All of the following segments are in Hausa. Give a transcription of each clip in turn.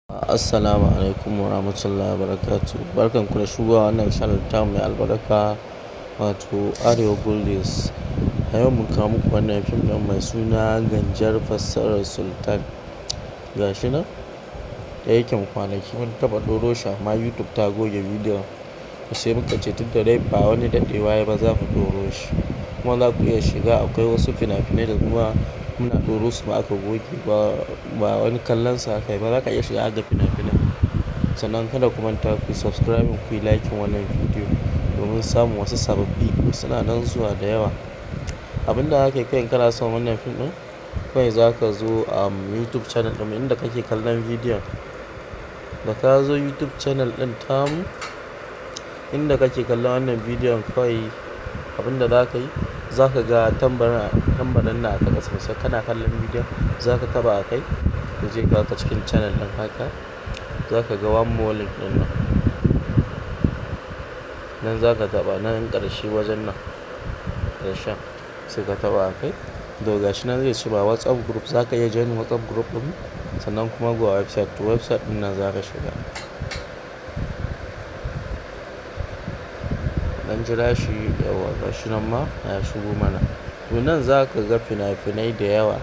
Assalamu alaikum wa rahmatullahi wa barakatuh. Barkan ku da shigowa wannan channel ta mai albarka wato Arewa Goldis. A yau mun kawo muku wannan fim ɗin mai suna Ganjar fassarar Sultan. Gashi nan da yake kwanaki mun taɓa ɗoro shi amma YouTube ta goge bidiyon. Sai muka ce tun da dai ba wani daɗewa ya ba za mu ɗoro shi. Kuma za ku iya shiga akwai wasu fina-finai da kuma muna ɗoro su ma aka goge ba wani kallon sa aka yi ba. Za ka iya shiga ga fina-finan. Sannan kada ku manta ku subscribe ku yi like wannan bidiyo domin samun wasu sababbi suna nan zuwa da yawa. Abinda ake kai in kana son wannan fim ɗin kawai za ka zo YouTube channel ɗin inda kake kallon bidiyon. Da ka zo YouTube channel ɗin tamu inda kake kallon wannan bidiyon kawai abinda za ka yi za ka ga tambarin na aka ƙasa sai kana kallon bidiyon za ka taɓa a kai da zai kawo ka cikin channel ɗin haka za ka ga one more link ɗin nan za ka taɓa nan ƙarshe wajen nan ƙarshen sai ka taɓa a kai da gashi nan zai ce ba WhatsApp group za ka iya join WhatsApp group ɗin sannan kuma ga website to website ɗin nan za ka shiga dan jira shi yawa gashi nan ma ya shigo mana to nan za ka ga fina-finai da yawa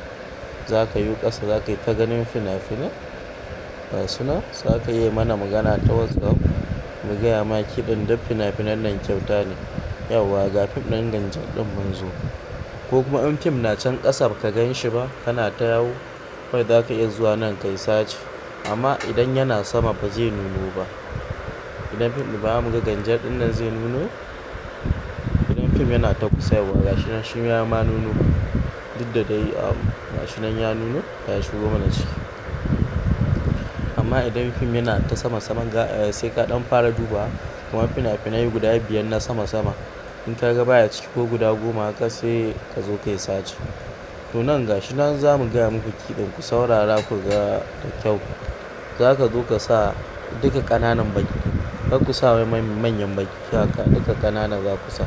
za ka yi ƙasa za ka yi ta ganin fina-finai ga suna za ka yi mana magana ta WhatsApp mu gaya ma kiɗin duk fina-finan nan kyauta ne yawa ga fim ɗin Ganjar ɗin mun zo ko kuma in fim na can ƙasa ka gan shi ba kana ta yawo kawai za ka iya zuwa nan kai search amma idan yana sama ba zai nuno ba idan fim ɗin ba mu ga Ganjar ɗin nan zai nuno idan fim yana ta kusa yawa gashi nan shi ya ma nuno duk da dai gashi nan ya nuno ya shigo mana ciki amma idan fim yana ta sama-sama sai ka ɗan fara duba kuma fina-finai guda 5 na sama-sama in ka ga baya ciki ko guda 10 haka sai ka zo kai search to nan gashi nan za mu gaya muku kiɗin ku saurara ku ga da kyau za ka zo ka sa duka ƙananan baki kar ku sa wai manyan baki haka duka ƙanana za ku sa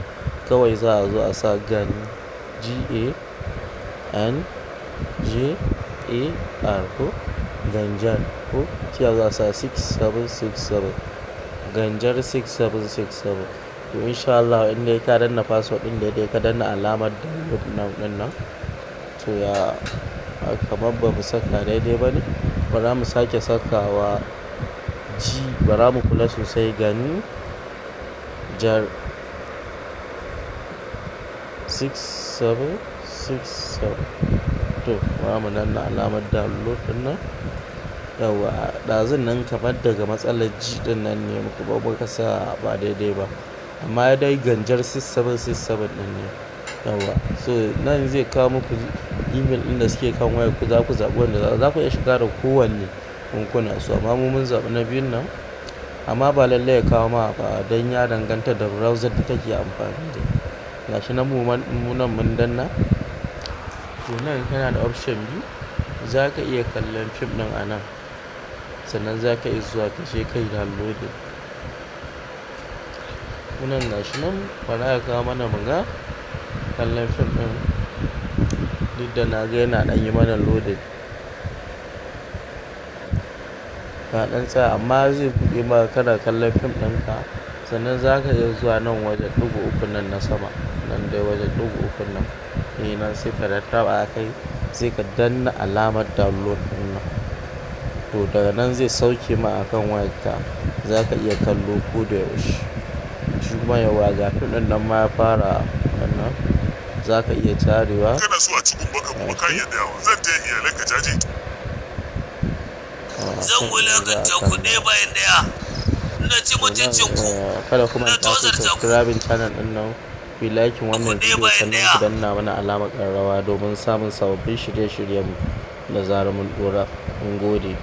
kawai za a zo a sa GANJAR ko Ganjar ko sai za a sa 6767 Ganjar 6767 to insha Allah in dai ka danna password din da dai ka danna alamar download din nan to ya kamar ba mu saka daidai ba ne ba za mu sake sakawa ba za mu kula sosai Ganjar 6767 to ba mu danna alamar download din nan yawa ɗazun nan kamar daga matsalar G din nan ne muka sa ba daidai ba amma dai Ganjar 6767 din ne yawa so nan zai kawo muku email din da suke kan wayar ku za ku zaɓi wanda za ku iya shiga da kowanne in kuna so amma mun zaɓi na biyun nan amma ba lallai ya kawo ma ba don ya danganta da browser da kake amfani da gashi nan mu nan mun danna to nan kana da option biyu za ka iya kallon fim ɗin a nan sannan za ka iya zuwa ka je kai downloading nan gashi nan fara ya kawo mana muga kallon fim ɗin duk da na ga yana ɗan yi mana loading ka ɗan tsaya amma zai buɗe maka kana kallon fim ɗinka sannan za ka iya zuwa nan wajen ɗigo uku nan na sama nan dai wajen ɗigo uku nan nan sai ka taɓa kai sai ka danna alamar download ɗin nan to daga nan zai sauke ma akan wayarka za ka iya kallo ko da yaushe shi kuma yawa ga fim ɗin nan ma ya fara wannan za ka iya tarewa kana so a cikin baka kuma ka iya dawo zan je iyalai ka jaje zan wulakanta ku ɗaya bayan ɗaya na ci mutuncin ku kada kuma ta ku subscribe channel ɗin nan ku yi like wannan bidiyo sannan ku danna mana alamar ƙararrawa domin samun sababbin shirye-shiryen da zarar mun ɗora mun gode